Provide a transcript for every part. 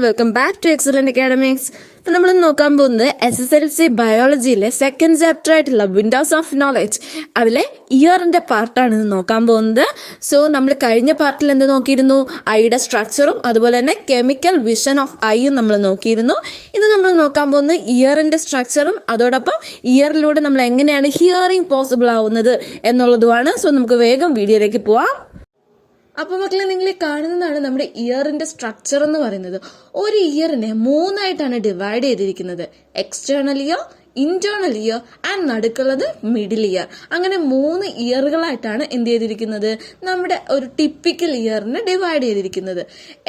Welcome back to excellent academics. നമ്മൾ നോക്കാൻ പോകുന്നത് SSLC ബയോളജിയിലെ സെക്കൻഡ് ചാപ്റ്റർ ആയിട്ടുള്ള വിൻഡോസ് ഓഫ് നോളജ്, അതിലെ ഇയറിന്റെ പാർട്ടാണ് ഇത് നോക്കാൻ പോകുന്നത്. സോ നമ്മൾ കഴിഞ്ഞ പാർട്ടിൽ എന്ത് നോക്കിയിരുന്നു? ഐയുടെ സ്ട്രക്ചറും അതുപോലെ തന്നെ കെമിക്കൽ വിഷൻ ഓഫ് ഐയും നമ്മൾ നോക്കിയിരുന്നു. ഇത് നമ്മൾ നോക്കാൻ പോകുന്നത് ഇയറിന്റെ സ്ട്രക്ചറും അതോടൊപ്പം ഇയറിലൂടെ നമ്മൾ എങ്ങനെയാണ് ഹിയറിംഗ് പോസിബിൾ ആവുന്നത് എന്നുള്ളതുമാണ്. സോ നമുക്ക് വേഗം വീഡിയോയിലേക്ക് പോവാം. അപ്പോൾ മക്കളെ, നിങ്ങൾ കാണുന്നതാണ് നമ്മുടെ ഇയറിന്റെ സ്ട്രക്ചർ എന്ന് പറയുന്നത്. ഒരു ഇയറിനെ 3ആയിട്ടാണ് ഡിവൈഡ് ചെയ്തിരിക്കുന്നത്. External ear, internal ear and നടുക്കുള്ളത് മിഡിൽ ഇയർ. അങ്ങനെ 3 ഇയറുകളായിട്ടാണ് എന്ത് ചെയ്തിരിക്കുന്നത്? നമ്മുടെ ഒരു ടിപ്പിക്കൽ ഇയറിനെ ഡിവൈഡ് ചെയ്തിരിക്കുന്നത്.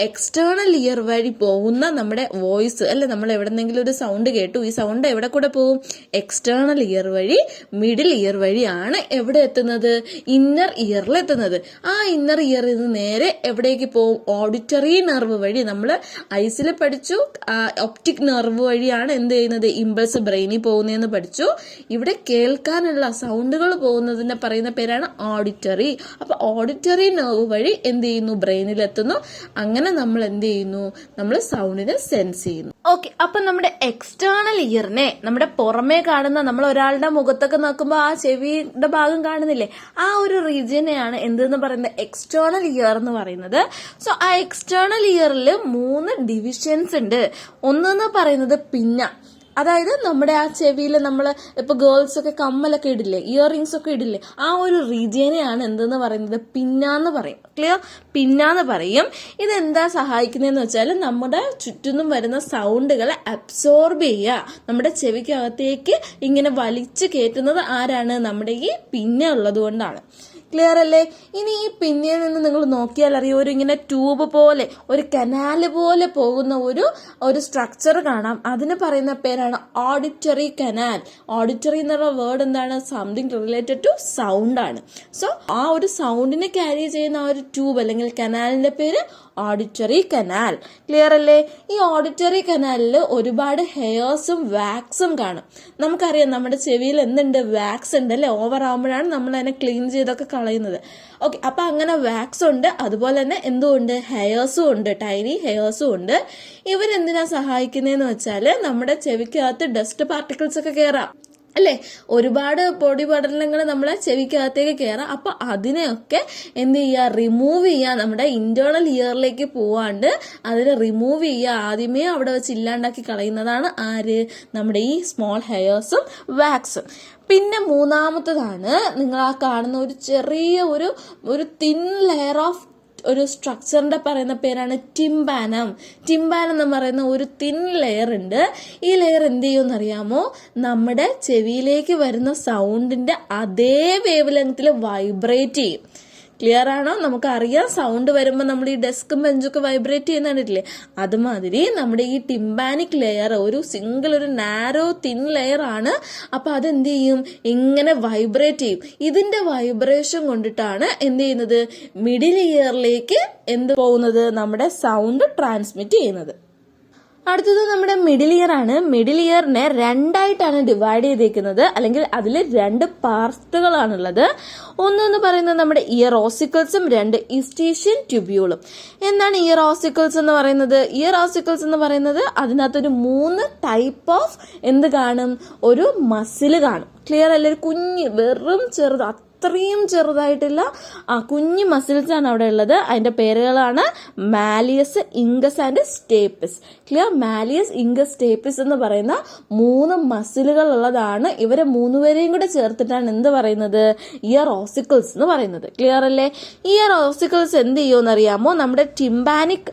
എക്സ്റ്റേണൽ ഇയർ വഴി പോകുന്ന നമ്മുടെ വോയിസ് അല്ലെ, നമ്മൾ എവിടെന്നെങ്കിലും ഒരു സൗണ്ട് കേട്ടു, ഈ സൗണ്ട് എവിടെ കൂടെ പോകും? എക്സ്റ്റേണൽ ഇയർ വഴി. മിഡിൽ ഇയർ വഴിയാണ് എവിടെ എത്തുന്നത്? ഇന്നർ ഇയറിൽ എത്തുന്നത്. ആ ഇന്നർ ഇയറിൽ നിന്ന് നേരെ എവിടേക്ക് പോകും? ഓഡിറ്ററി നെർവ് വഴി. നമ്മൾ ഐസിൽ പഠിച്ചു, ഒപ്റ്റിക് നെർവ് വഴിയാണ് എന്ത് ചെയ്യുന്നത്? ഇമ്പൾസ് ബ്രെയിനിൽ പോകുന്നതെന്ന് പഠിച്ചു. ഇവിടെ കേൾക്കാനുള്ള സൗണ്ടുകൾ പോകുന്നതിനെ പറയുന്ന പേരാണ് ഓഡിറ്ററി. അപ്പൊ ഓഡിറ്ററി നെർവ് വഴി എന്ത് ചെയ്യുന്നു? ബ്രെയിനിൽ എത്തുന്നു. അങ്ങനെ നമ്മൾ എന്ത് ചെയ്യുന്നു? നമ്മൾ സൗണ്ടിനെ സെൻസ് ചെയ്യുന്നു. ഓക്കെ, അപ്പൊ നമ്മുടെ എക്സ്റ്റേണൽ ഇയറിനെ നമ്മുടെ പുറമേ കാണുന്ന, നമ്മൾ ഒരാളുടെ മുഖത്തൊക്കെ നോക്കുമ്പോൾ ആ ചെവിയുടെ ഭാഗം കാണുന്നില്ലേ, ആ ഒരു റീജിയനെയാണ് എന്തെന്ന് പറയുന്നത്? എക്സ്റ്റേണൽ ഇയർ എന്ന് പറയുന്നത്. സോ ആ എക്സ്റ്റേണൽ ഇയറിൽ 3 ഡിവിഷൻസ് ഉണ്ട്. ഒന്നെന്ന് പറയുന്നത് പിന്ന, അതായത് നമ്മുടെ ആ ചെവിയിൽ നമ്മൾ ഇപ്പൊ ഗേൾസ് ഒക്കെ കമ്മലൊക്കെ ഇടില്ലേ, ഇയറിങ്സ് ഒക്കെ ഇടില്ലേ, ആ ഒരു റീജിയനെയാണ് എന്തെന്ന് പറയുന്നത്? പിന്നാന്ന് പറയും. ക്ലിയർ? പിന്നാന്ന് പറയും. ഇതെന്താ സഹായിക്കുന്നതെന്ന് വെച്ചാൽ നമ്മുടെ ചുറ്റിനും വരുന്ന സൗണ്ടുകളെ അബ്സോർബ് ചെയ്യുക, നമ്മുടെ ചെവിക്കകത്തേക്ക് ഇങ്ങനെ വലിച്ചു കയറ്റുന്നത് ആരാണ്? നമ്മുടെ ഈ പിന്ന ഉള്ളത് കൊണ്ടാണ്. ക്ലിയർ അല്ലേ? ഇനി ഈ പിന്നിൽ നിന്ന് നിങ്ങൾ നോക്കിയാൽ അറിയാം, ഒരു ഇങ്ങനെ ട്യൂബ് പോലെ, ഒരു കനാല് പോലെ പോകുന്ന ഒരു സ്ട്രക്ചർ കാണാം. അതിന് പറയുന്ന പേരാണ് ഓഡിറ്ററി കനാൽ. ഓഡിറ്ററി എന്നുള്ള വേർഡ് എന്താണ്? സംതിങ് റിലേറ്റഡ് ടു സൗണ്ട് ആണ്. സോ ആ ഒരു സൗണ്ടിനെ ക്യാരി ചെയ്യുന്ന ആ ഒരു ട്യൂബ് അല്ലെങ്കിൽ കനാലിന്റെ പേര് ഓഡിറ്ററി കനാൽ. ക്ലിയർ അല്ലേ? ഈ ഓഡിറ്ററി കനാലിൽ ഒരുപാട് ഹെയർസും വാക്സും കാണും. നമുക്കറിയാം നമ്മുടെ ചെവിയിൽ എന്തുണ്ട്? വാക്സ് ഉണ്ട് അല്ലെ? ഓവർ ആകുമ്പോഴാണ് നമ്മൾ അതിനെ ക്ലീൻ ചെയ്തൊക്കെ കളയുന്നത്. ഓക്കെ, അപ്പൊ അങ്ങനെ വാക്സ് ഉണ്ട്, അതുപോലെ തന്നെ എന്തുകൊണ്ട്? ഹെയർസും ഉണ്ട്, ടൈനി ഹെയർസും ഉണ്ട്. ഇവരെന്തിനാ സഹായിക്കുന്നതെന്ന് വെച്ചാല് നമ്മുടെ ചെവിക്കകത്ത് ഡസ്റ്റ് പാർട്ടിക്കിൾസ് ഒക്കെ കയറാം അല്ലെ, ഒരുപാട് പൊടി പടലങ്ങൾ നമ്മളെ ചെവിക്കകത്തേക്ക് കയറാം. അപ്പൊ അതിനെയൊക്കെ എന്ത് ചെയ്യുക? റിമൂവ് ചെയ്യുക. നമ്മുടെ ഇന്റേണൽ ഇയറിലേക്ക് പോവാണ്ട് അതിനെ റിമൂവ് ചെയ്യുക. ആദ്യമേ അവിടെ വെച്ച് ഇല്ലാണ്ടാക്കി കളയുന്നതാണ് ആര്? നമ്മുടെ ഈ സ്മോൾ ഹെയർസും വാക്സും. പിന്നെ മൂന്നാമത്തതാണ് നിങ്ങൾ ആ കാണുന്ന ഒരു ചെറിയ ഒരു തിൻ ലെയർ ഓഫ് ഒരു സ്ട്രക്ചറിന്റെ പറയുന്ന പേരാണ് ടിംബാനം. ടിംബാനം എന്ന് പറയുന്ന ഒരു തിൻ ലെയർ ഉണ്ട്. ഈ ലെയർ എന്ത് ചെയ്യുമെന്ന് അറിയാമോ? നമ്മുടെ ചെവിയിലേക്ക് വരുന്ന സൗണ്ടിന്റെ അതേ വേവ് ലെങ്ത്തിൽ വൈബ്രേറ്റ് ചെയ്യും. ക്ലിയർ ആണോ? നമുക്കറിയാം സൗണ്ട് വരുമ്പോൾ നമ്മൾ ഈ ഡെസ്കും ബെഞ്ചൊക്കെ വൈബ്രേറ്റ് ചെയ്യുന്ന കണ്ടിട്ടില്ലേ? അതുമാതിരി നമ്മുടെ ഈ ടിംബാനിക് ലെയർ ഒരു നാരോ തിൻ ലെയർ ആണ്. അപ്പൊ അതെന്ത് ചെയ്യും? ഇങ്ങനെ വൈബ്രേറ്റ് ചെയ്യും. ഇതിന്റെ വൈബ്രേഷൻ കൊണ്ടിട്ടാണ് എന്ത് ചെയ്യുന്നത്? മിഡിൽ ഇയറിലേക്ക് എന്ത് പോകുന്നത്? നമ്മുടെ സൗണ്ട് ട്രാൻസ്മിറ്റ് ചെയ്യുന്നത്. അടുത്തത് നമ്മുടെ മിഡിൽ ഇയർ ആണ്. മിഡിൽ ഇയറിനെ 2ആയിട്ടാണ് ഡിവൈഡ് ചെയ്തേക്കുന്നത്, അല്ലെങ്കിൽ അതിൽ 2 പാർട്ടുകളാണുള്ളത്. ഒന്നെന്ന് പറയുന്നത് നമ്മുടെ ഇയർ ഓസിക്കിൾസും, 2 ഈസ്റ്റീഷ്യൻ ട്യൂബ്യൂളും. എന്താണ് ഇയർ ഓസിക്കിൾസ് എന്ന് പറയുന്നത്? ഇയർ ഓസിക്കിൾസ് എന്ന് പറയുന്നത് അതിനകത്തൊരു 3 ടൈപ്പ് ഓഫ് എന്ത് കാണും? ഒരു മസിൽ കാണും. ക്ലിയർ അല്ലേ? ഒരു കുഞ്ഞ്, വെറും ചെറുത്, അത്രയും ചെറുതായിട്ടുള്ള കുഞ്ഞു മസിൽസ് ആണ് അവിടെ ഉള്ളത്. അതിന്റെ പേരുകളാണ് malleus, incus and stapes. Clear? Malleus, incus, stapes എന്ന് പറയുന്ന 3 മസിലുകൾ ഉള്ളതാണ്. ഇവരെ 3 പേരെയും കൂടെ ചേർത്തിട്ടാണ് എന്ത് പറയുന്നത്? ഇയർ ഓസിക്കിൾസ് എന്ന് പറയുന്നത്. ക്ലിയർ അല്ലേ? ഇയർ ഓസിക്കിൾസ് എന്ത് ചെയ്യുമെന്ന് അറിയാമോ? നമ്മുടെ ടിംബാനിക്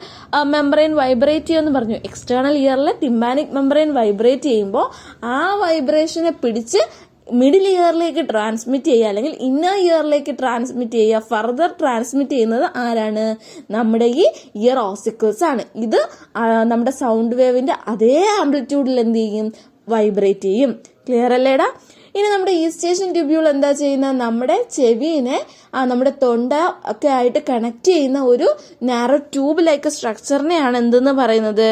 മെമ്പറൈൻ വൈബ്രേറ്റ് ചെയ്യുമെന്ന് പറഞ്ഞു. എക്സ്റ്റേണൽ ഇയറിലെ ടിംബാനിക് മെമ്പറൈൻ വൈബ്രേറ്റ് ചെയ്യുമ്പോൾ ആ വൈബ്രേഷനെ പിടിച്ച് മിഡിൽ ഇയറിലേക്ക് ട്രാൻസ്മിറ്റ് ചെയ്യുക, അല്ലെങ്കിൽ ഇന്നർ ഇയറിലേക്ക് ട്രാൻസ്മിറ്റ് ചെയ്യുക. ഫർദർ ട്രാൻസ്മിറ്റ് ചെയ്യുന്നത് ആരാണ്? നമ്മുടെ ഈ ഇയർ ഓസിക്കിൾസ് ആണ്. ഇത് നമ്മുടെ സൗണ്ട് വേവിന്റെ അതേ ആംപ്ലിറ്റ്യൂഡിൽ എന്ത് ചെയ്യും? വൈബ്രേറ്റ് ചെയ്യും. ക്ലിയർ അല്ലേടാ? ഇനി നമ്മുടെ ഈസ്റ്റേഷ്യൻ ട്യൂബ്യൂൾ എന്താ ചെയ്യുന്നത്? നമ്മുടെ ചെവിനെ നമ്മുടെ തൊണ്ട ഒക്കെ ആയിട്ട് കണക്ട് ചെയ്യുന്ന ഒരു നാരോ ട്യൂബ് ലൈക്ക് സ്ട്രക്ചറിനെയാണ് എന്തെന്ന് പറയുന്നത്?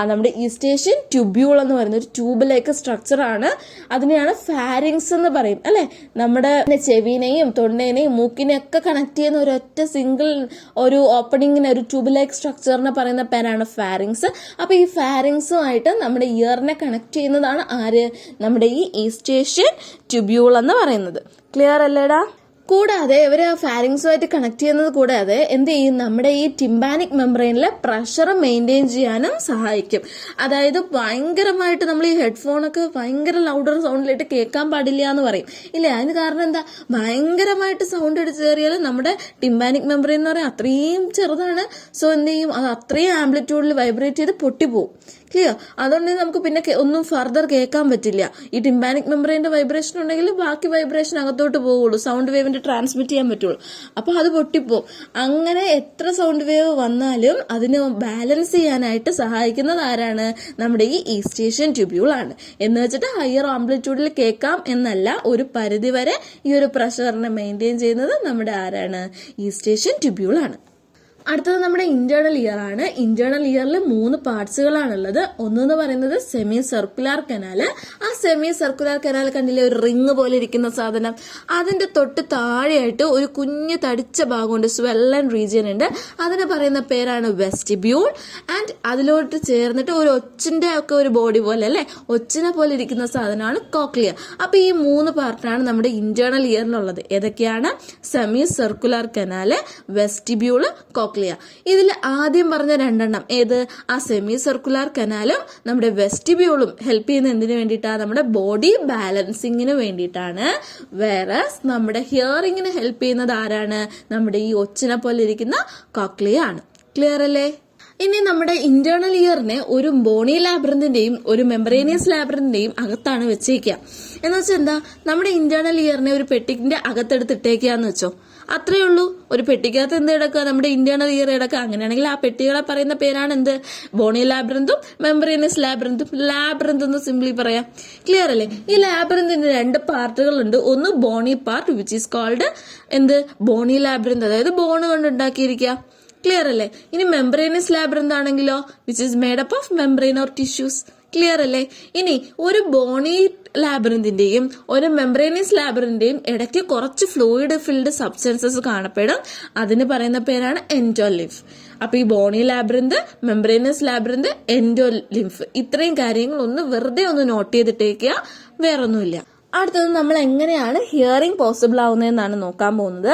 നമ്മുടെ ഈസ്റ്റേഷ്യൻ ട്യൂബ്യൂൾ എന്ന് പറയുന്ന ഒരു ട്യൂബിലേക്ക് സ്ട്രക്ചറാണ്. അതിനെയാണ് ഫാരിങ്സ് എന്ന് പറയും അല്ലെ. നമ്മുടെ ചെവിനെയും തൊണ്ടേനെയും മൂക്കിനെയും ഒക്കെ കണക്ട് ചെയ്യുന്ന ഒരൊറ്റ സിംഗിൾ ഒരു ഓപ്പണിങ്ങിന് ഒരു ട്യൂബിലേക്ക് സ്ട്രക്ചറിനെ പറയുന്ന പേരാണ് ഫാരിങ്സ്. അപ്പൊ ഈ ഫാരിങ്സുമായിട്ട് നമ്മുടെ ഇയറിനെ കണക്ട് ചെയ്യുന്നതാണ് ആര്, നമ്മുടെ ഈ ഈസ്റ്റേഷ്യൻ ട്യൂബ്യൂൾ എന്ന് പറയുന്നത്. ക്ലിയർ അല്ലേടാ? കൂടാതെ ഇവർ ഫാരിങ്സുമായിട്ട് കണക്ട് ചെയ്യുന്നത് കൂടാതെ എന്ത് ചെയ്യും, നമ്മുടെ ഈ ടിംബാനിക് മെംബ്രെയിനിലെ പ്രഷർ മെയിൻറ്റെയിൻ ചെയ്യാനും സഹായിക്കും. അതായത് ഭയങ്കരമായിട്ട് നമ്മൾ ഈ ഹെഡ്ഫോണൊക്കെ ഭയങ്കര ലൗഡർ സൗണ്ടിലിട്ട് കേൾക്കാൻ പാടില്ല എന്ന് പറയും ഇല്ലേ. അതിന് കാരണം എന്താ, ഭയങ്കരമായിട്ട് സൗണ്ട് അടിച്ചു കയറിയാൽ നമ്മുടെ ടിംബാനിക് മെംബ്രെയിൻ എന്ന് പറയാൻ അത്രയും ചെറുതാണ്. സോ എന്ത് ചെയ്യും, അത് അത്രയും ആംപ്ലിറ്റ്യൂഡിൽ വൈബ്രേറ്റ് ചെയ്ത് പൊട്ടിപ്പോവും. ക്ലിയർ? അതുകൊണ്ട് നമുക്ക് പിന്നെ ഒന്നും ഫർദർ കേൾക്കാൻ പറ്റില്ല. ഈ ടിംബാനിക് മെംബ്രെയിന്റെ വൈബ്രേഷൻ ഉണ്ടെങ്കിൽ ബാക്കി വൈബ്രേഷൻ അകത്തോട്ട് പോവുള്ളൂ, സൗണ്ട് വേവിന്റെ ട്രാൻസ്മിറ്റ് ചെയ്യാൻ പറ്റുള്ളൂ. അപ്പൊ അത് പൊട്ടിപ്പോവും. അങ്ങനെ എത്ര സൗണ്ട് വേവ് വന്നാലും അതിന് ബാലൻസ് ചെയ്യാനായിട്ട് സഹായിക്കുന്നത് ആരാണ്, നമ്മുടെ ഈ ഈസ്റ്റേഷ്യൻ ട്യൂബ്യൂൾ ആണ്. എന്ന് വെച്ചിട്ട് ഹയർ ആംപ്ലിറ്റ്യൂഡിൽ കേൾക്കാം എന്നല്ല, ഒരു പരിധിവരെ ഈ ഒരു പ്രഷറിനെ മെയിൻറ്റെയിൻ ചെയ്യുന്നത് നമ്മുടെ ആരാണ്, ഈസ്റ്റേഷ്യൻ ട്യൂബ്യൂൾ ആണ്. അടുത്തത് നമ്മുടെ ഇന്റേണൽ ഇയർ ആണ്. ഇന്റേണൽ ഇയറിൽ 3 പാർട്സുകളാണുള്ളത്. ഒന്നെന്ന് പറയുന്നത് സെമി സർക്കുലർ കനാല്. ആ സെമി സർക്കുലർ കനാൽ കണ്ടില്ലേ, ഒരു റിങ് പോലെ ഇരിക്കുന്ന സാധനം. അതിന്റെ തൊട്ട് താഴെയായിട്ട് ഒരു കുഞ്ഞു തടിച്ച ഭാഗമുണ്ട്, സ്വെല്ലൻ റീജിയൻ ഉണ്ട്. അതിന് പറയുന്ന പേരാണ് വെസ്റ്റിബ്യൂൾ. ആൻഡ് അതിലോട്ട് ചേർന്നിട്ട് ഒരു ഒച്ചിന്റെ ഒക്കെ ഒരു ബോഡി പോലെ അല്ലെ, ഒച്ചിനെ പോലെ ഇരിക്കുന്ന സാധനമാണ് കോക്ലിയ. അപ്പൊ ഈ 3 പാർട്ടാണ് നമ്മുടെ ഇന്റേണൽ ഇയറിലുള്ളത്. ഏതൊക്കെയാണ്? Semi circular canal, vestibule, cochlea. ഇതിൽ ആദ്യം പറഞ്ഞ 2 ഏത്, ആ സെമി സർക്കുലർ കനാലും നമ്മുടെ വെസ്റ്റിബ്യൂളും ഹെൽപ്പ് ചെയ്യുന്ന എന്തിനു വേണ്ടിയിട്ടാണ്, നമ്മുടെ ബോഡി ബാലൻസിങ്ങിന് വേണ്ടിയിട്ടാണ്. വേറെ നമ്മുടെ ഹിയറിങ്ങിന് ഹെൽപ്പ് ചെയ്യുന്നത് ആരാണ്, നമ്മുടെ ഈ ഒച്ചിനെ പോലെ ഇരിക്കുന്ന കോക്ലിയ ആണ്. ക്ലിയർ അല്ലേ? ഇനി നമ്മുടെ ഇന്റേണൽ ഇയറിനെ ഒരു ബോണി ലാബ്രന്തിന്റെയും ഒരു മെംബ്രേനിയസ് ലാബ്രന്തിന്റെയും അകത്താണ് വെച്ചേക്കുക. എന്ന് വെച്ചാൽ എന്താ, നമ്മുടെ ഇന്റേണൽ ഇയറിനെ ഒരു പെട്ടിന്റെ അകത്തെടുത്തിട്ടേക്കാന്ന് വെച്ചോ, അത്രേ ഉള്ളൂ. ഒരു പെട്ടിക്കകത്ത് എന്ത് കിടക്കുക, നമ്മുടെ ഇന്റേണൽ ഇയർ കിടക്കുക. അങ്ങനെയാണെങ്കിൽ ആ പെട്ടികളെ പറയുന്ന പേരാണ് എന്ത്, ബോണി ലാബ്രന്തും മെംബ്രേനിയസ് ലാബ്രന്തും. ലാബ്രന്ത് എന്ന് സിംപ്ലി പറയാം. ക്ലിയർ അല്ലേ? ഈ ലാബ്രന്തിന് 2 പാർട്ടുകളുണ്ട്. ഒന്ന് bony part which is called എന്ത്, ബോണി ലാബ്രന്ത്, അതായത് ബോണ് കൊണ്ട് ഉണ്ടാക്കിയിരിക്കുക. ക്ലിയർ അല്ലേ? ഇനി മെംബ്രേനിയസ് ലാബ്രന്ത് ആണെങ്കിലോ, which is made up of membrane or tissues. Clear അല്ലേ? ഇനി ഒരു ബോണി ലാബ്രന്തിന്റെയും ഒരു മെംബ്രേനിയസ് ലാബ്രന്റിന്റെയും ഇടയ്ക്ക് കുറച്ച് ഫ്ലൂയിഡ് ഫിൽഡ് സബ്സ്റ്റൻസസ് കാണപ്പെടും. അതിന് പറയുന്ന പേരാണ് എൻഡോലിംഫ്. അപ്പൊ ഈ ബോണി ലാബ്രന്ത്, മെംബ്രേനിയസ് ലാബ്രന്ത്, എൻഡോലിംഫ്, ഇത്രയും കാര്യങ്ങൾ ഒന്ന് വെറുതെ ഒന്ന് നോട്ട് ചെയ്തിട്ടേക്കുക, വേറൊന്നുമില്ല. അടുത്തത് നമ്മൾ എങ്ങനെയാണ് ഹിയറിംഗ് പോസിബിൾ ആവുന്നതെന്നാണ് നോക്കാൻ പോകുന്നത്.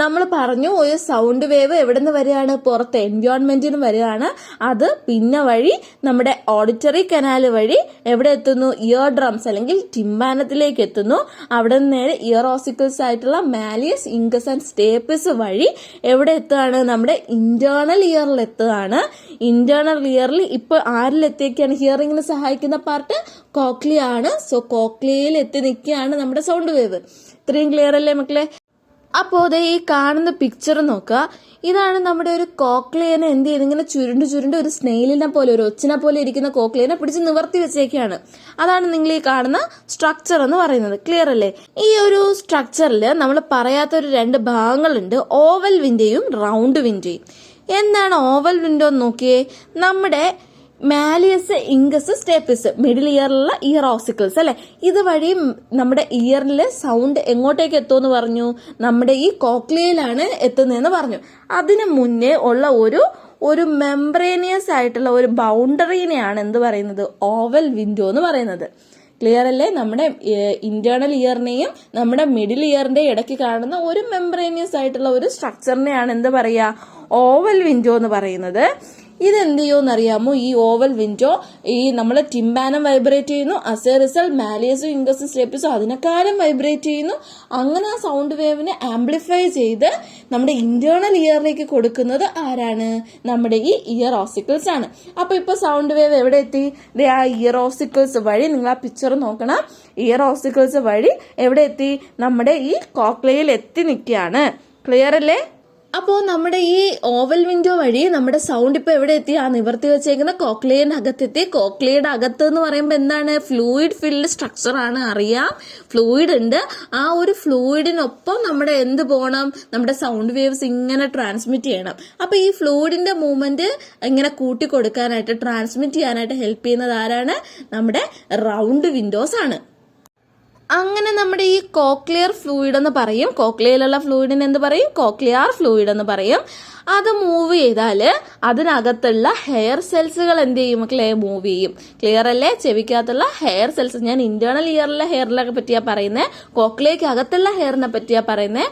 നമ്മൾ പറഞ്ഞു ഒരു സൗണ്ട് വേവ് എവിടെ നിന്ന് വരികയാണ്, പുറത്ത് എൻവയോൺമെന്റിന് വരികയാണ്. അത് പിന്നെ വഴി നമ്മുടെ ഓഡിറ്ററി കനാല് വഴി എവിടെ എത്തുന്നു, ഇയർ ഡ്രംസ് അല്ലെങ്കിൽ ടിംബാനത്തിലേക്ക് എത്തുന്നു. അവിടെ നിന്ന് നേരെ ഇയർ ഓസിക്കിൾസ് ആയിട്ടുള്ള മാലിയസ്, ഇൻകസ് ആൻഡ് സ്റ്റേപ്പിസ് വഴി എവിടെ എത്തുകയാണ്, നമ്മുടെ ഇന്റേണൽ ഇയറിൽ എത്തുകയാണ്. ഇന്റേണൽ ഇയറിൽ ഇപ്പൊ ആരിലെത്തിയൊക്കെയാണ് ഹിയറിംഗിന് സഹായിക്കുന്ന പാർട്ട്, കോക്ലിയ ആണ്. സോ കോക്ലിയയിൽ എത്തി നിൽക്കുകയാണ് നമ്മുടെ സൗണ്ട് വേവ്. ഇത്രയും ക്ലിയർ അല്ലേ മക്കളെ? അപ്പോൾ അതെ ഈ കാണുന്ന പിക്ചർ നോക്കുക. ഇതാണ് നമ്മുടെ ഒരു കോക്ലിയനെ എന്ത് ചെയ്ത് ഇങ്ങനെ ചുരുണ്ട് ഒരു സ്നെയിലിനെ പോലെ, ഒരു ഒച്ചിനെ പോലെ ഇരിക്കുന്ന കോക്ലിയനെ പിടിച്ച് നിവർത്തി വെച്ചേക്കാണ്. അതാണ് നിങ്ങൾ ഈ കാണുന്ന സ്ട്രക്ചർ എന്ന് പറയുന്നത്. ക്ലിയർ അല്ലേ? ഈ ഒരു സ്ട്രക്ചറിൽ നമ്മൾ പറയാത്തൊരു 2 ഭാഗങ്ങളുണ്ട്, ഓവൽ വിൻഡോയും റൗണ്ട് വിൻഡോയും. എന്താണ് ഓവൽ വിൻഡോ എന്ന് നോക്കിയേ, നമ്മുടെ മാലിയസ്, ഇൻകസ്, സ്റ്റേപ്പിസ്, മിഡിൽ ഇയറിലുള്ള ഇയർ ഓസിക്കിൾസ് അല്ലെ, ഇതുവഴി നമ്മുടെ ഇയറിലെ സൗണ്ട് എങ്ങോട്ടേക്ക് എത്തുമെന്ന് പറഞ്ഞു, നമ്മുടെ ഈ കോക്ലിയയിലാണ് എത്തുന്നതെന്ന് പറഞ്ഞു. അതിന് മുന്നേ ഉള്ള ഒരു മെംബ്രേനിയസ് ആയിട്ടുള്ള ഒരു ബൗണ്ടറിനെയാണ് എന്ത് പറയുന്നത്, ഓവൽ വിൻഡോ എന്ന് പറയുന്നത്. ക്ലിയർ അല്ലേ? നമ്മുടെ ഇന്റേണൽ ഇയറിനെയും നമ്മുടെ മിഡിൽ ഇയറിന്റെ ഇടയ്ക്ക് കാണുന്ന ഒരു മെംബ്രേനിയസ് ആയിട്ടുള്ള ഒരു സ്ട്രക്ചറിനെയാണ് എന്ത് പറയാ, ഓവൽ വിൻഡോ എന്ന് പറയുന്നത്. ഇതെന്ത് ചെയ്യുമെന്ന് അറിയാമോ, ഈ ഓവൽ വിൻഡോ ഈ നമ്മൾ ടിംബാനം വൈബ്രേറ്റ് ചെയ്യുന്നു, അസ് എ റിസൾട്ട് മാലിയസും, ഇൻകസും, സ്റ്റേപ്പിസും അതിനെക്കാളും വൈബ്രേറ്റ് ചെയ്യുന്നു. അങ്ങനെ ആ സൗണ്ട് വേവിനെ ആംപ്ലിഫൈ ചെയ്ത് നമ്മുടെ ഇന്റേണൽ ഇയറിലേക്ക് കൊടുക്കുന്നത് ആരാണ്, നമ്മുടെ ഈ ഇയർ ഓസിക്കിൾസ് ആണ്. അപ്പൊ ഇപ്പൊ സൗണ്ട് വേവ് എവിടെ എത്തി, ആ ഇയർ ഓസിക്കിൾസ് വഴി, നിങ്ങൾ ആ പിക്ചർ നോക്കണം, ഇയർ ഓസിക്കിൾസ് വഴി എവിടെ എത്തി, നമ്മുടെ ഈ കോക്ലിയയിൽ എത്തി നിൽക്കുകയാണ്. ക്ലിയർ അല്ലേ? അപ്പോൾ നമ്മുടെ ഈ ഓവൽ വിൻഡോ വഴി നമ്മുടെ സൗണ്ട് ഇപ്പോൾ എവിടെ എത്തി? ആ നിവർത്തി വെച്ചേക്കുന്ന കോക്ലിയയുടെ അകത്തെത്തി. കോക്ലിയയുടെ അകത്ത് എന്ന് പറയുമ്പോൾ എന്താണ്? ഫ്ലൂയിഡ് ഫിൽഡ് സ്ട്രക്ചർ ആണ്, അറിയാം. ഫ്ലൂയിഡ് ഉണ്ട്. ആ ഒരു ഫ്ലൂയിഡിനൊപ്പം നമ്മുടെ എന്ത് പോകണം? നമ്മുടെ സൗണ്ട് വേവ്സ് ഇങ്ങനെ ട്രാൻസ്മിറ്റ് ചെയ്യണം. അപ്പൊ ഈ ഫ്ലൂയിഡിന്റെ മൂവ്മെന്റ് ഇങ്ങനെ കൂട്ടി കൊടുക്കാനായിട്ട്, ട്രാൻസ്മിറ്റ് ചെയ്യാനായിട്ട് ഹെൽപ്പ് ചെയ്യുന്നത് ആരാണ്? നമ്മുടെ റൗണ്ട് വിൻഡോസ് ആണ്. അങ്ങനെ നമ്മുടെ ഈ കോക്ലിയർ ഫ്ലൂയിഡ് എന്ന് പറയും. കോക്ലിയയിലുള്ള ഫ്ലൂയിഡിന് എന്ത് പറയും? കോക്ലിയർ ഫ്ലൂയിഡ് എന്ന് പറയും. അത് മൂവ് ചെയ്താൽ അതിനകത്തുള്ള ഹെയർ സെൽസുകൾ എന്ത് ചെയ്യും മക്കളെ? മൂവ് ചെയ്യും. ക്ലിയർ അല്ലേ? ചെവിക്കകത്തുള്ള ഹെയർ സെൽസ്, ഞാൻ ഇന്റേണൽ ഇയറിലെ ഹെയറിനെ പറ്റിയാ പറയുന്നത്, കോക്ലിയയ്ക്ക് അകത്തുള്ള ഹെയറിനെ പറ്റിയാ പറയുന്നത്.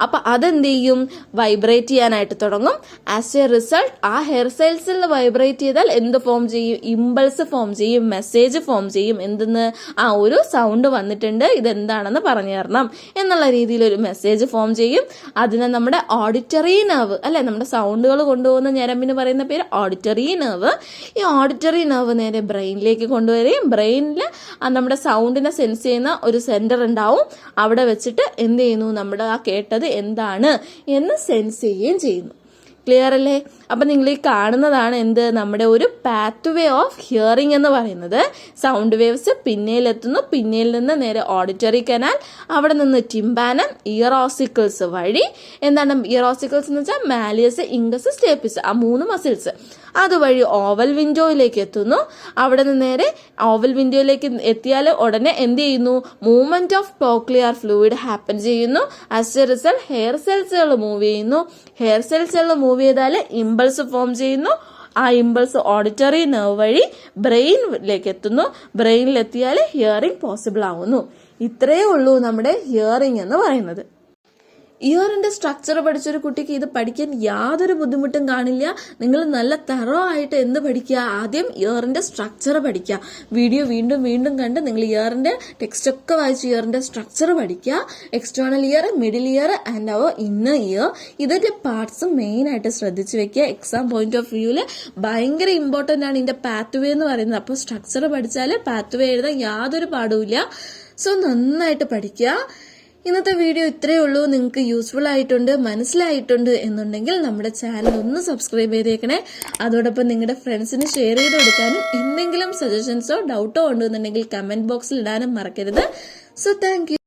അപ്പൊ അതെന്ത് ചെയ്യും? വൈബ്രേറ്റ് ചെയ്യാനായിട്ട് തുടങ്ങും. ആസ് എ റിസൾട്ട് ആ ഹെയർ സെൽസിൽ വൈബ്രേറ്റ് ചെയ്താൽ എന്ത് ഫോം ചെയ്യും? ഇമ്പൾസ് ഫോം ചെയ്യും, മെസ്സേജ് ഫോം ചെയ്യും. എന്തെന്ന്? ആ ഒരു സൗണ്ട് വന്നിട്ടുണ്ട്, ഇതെന്താണെന്ന് പറഞ്ഞു തരണം എന്നുള്ള രീതിയിൽ ഒരു മെസ്സേജ് ഫോം ചെയ്യും. അതിനെ നമ്മുടെ ഓഡിറ്ററി നെർവ് അല്ലെ, നമ്മുടെ സൗണ്ടുകൾ കൊണ്ടുപോകുന്ന ഞരമ്പിന് പറയുന്ന പേര് ഓഡിറ്ററി നെർവ്. ഈ ഓഡിറ്ററി നെർവ് നേരെ ബ്രെയിനിലേക്ക് കൊണ്ടുവരികയും ബ്രെയിനിൽ നമ്മുടെ സൗണ്ടിനെ സെൻസ് ചെയ്യുന്ന ഒരു സെന്റർ ഉണ്ടാവും. അവിടെ വെച്ചിട്ട് എന്ത് ചെയ്യുന്നു? നമ്മുടെ ആ കേട്ടത് എന്താണ് എന്ന് സെൻസ് ചെയ്യുകയും ചെയ്യുന്നു. ക്ലിയർ അല്ലേ? അപ്പൊ നിങ്ങൾ ഈ കാണുന്നതാണ് എന്ത്? നമ്മുടെ ഒരു പാത്ത് വേ ഓഫ് ഹിയറിംഗ് എന്ന് പറയുന്നത്. സൗണ്ട് വേവ്സ് പിന്നയിലെത്തുന്നു, പിന്നയിൽ നിന്ന് നേരെ ഓഡിറ്ററി കനാൽ, അവിടെ നിന്ന് ടിംപാനം, ഇയർ ഓസിക്കിൾസ് വഴി, എന്താണ് ഇയർ ഓസിക്കിൾസ് എന്ന് വെച്ചാൽ മാലിയസ്, ഇംഗസ്, സ്റ്റേപ്പിസ്, ആ 3 മസിൽസ്, അതുവഴി ഓവൽ വിൻഡോയിലേക്ക് എത്തുന്നു. അവിടെ നിന്ന് നേരെ ഓവൽ വിൻഡോയിലേക്ക് എത്തിയാൽ ഉടനെ എന്ത് ചെയ്യുന്നു? Movement of cochlear fluid happen ചെയ്യുന്നു. ആസ് എ റിസൾട്ട് ഹെയർ സെൽസുകൾ മൂവ് ചെയ്യുന്നു. ഹെയർ സെൽസുകൾ മൂവ് ചെയ്താൽ ഇമ്പൾസ് ഫോം ചെയ്യുന്നു. ആ ഇമ്പൾസ് ഓഡിറ്ററി നെർവ് വഴി ബ്രെയിനിലേക്ക് എത്തുന്നു. ബ്രെയിനിലെത്തിയാൽ ഹിയറിംഗ് പോസിബിൾ ആവുന്നു. ഇത്രയേ ഉള്ളൂ നമ്മുടെ ഹിയറിംഗ് എന്ന് പറയുന്നത്. ഇയറിന്റെ സ്ട്രക്ചർ പഠിച്ചൊരു കുട്ടിക്ക് ഇത് പഠിക്കാൻ യാതൊരു ബുദ്ധിമുട്ടും കാണില്ല. നിങ്ങൾ നല്ല തറോ ആയിട്ട് എന്ത് പഠിക്കുക? ആദ്യം ഇയറിന്റെ സ്ട്രക്ചർ പഠിക്കുക. വീഡിയോ വീണ്ടും വീണ്ടും കണ്ട് നിങ്ങൾ ഇയറിന്റെ ടെക്സ്റ്റ് ഒക്കെ വായിച്ച് ഇയറിന്റെ സ്ട്രക്ചർ പഠിക്കുക. External ear, middle ear and our inner ear, ഇതിന്റെ പാർട്സ് മെയിൻ ആയിട്ട് ശ്രദ്ധിച്ചു വെക്കുക. എക്സാം പോയിന്റ് ഓഫ് വ്യൂവിൽ ഭയങ്കര ഇമ്പോർട്ടന്റ് ആണ് ഇതിന്റെ പാത്ത് വേ എന്ന് പറയുന്നത്. അപ്പോൾ സ്ട്രക്ചർ പഠിച്ചാൽ പാത്ത് വേ എഴുതാൻ യാതൊരു പാടുമില്ല. സോ നന്നായിട്ട് പഠിക്കുക. ഇന്നത്തെ വീഡിയോ ഇത്രയേ ഉള്ളൂ. നിങ്ങൾക്ക് യൂസ്ഫുൾ ആയിട്ടുണ്ട്, മനസ്സിലായിട്ടുണ്ട് എന്നുണ്ടെങ്കിൽ നമ്മുടെ ചാനൽ ഒന്ന് സബ്സ്ക്രൈബ് ചെയ്തേക്കണേ. അതോടൊപ്പം നിങ്ങളുടെ ഫ്രണ്ട്സിന് ഷെയർ ചെയ്ത് കൊടുക്കാനും എന്തെങ്കിലും സജഷൻസോ ഡൗട്ടോ ഉണ്ടെന്നുണ്ടെങ്കിൽ കമന്റ് ബോക്സിൽ ഇടാനും മറക്കരുത്. So thank you.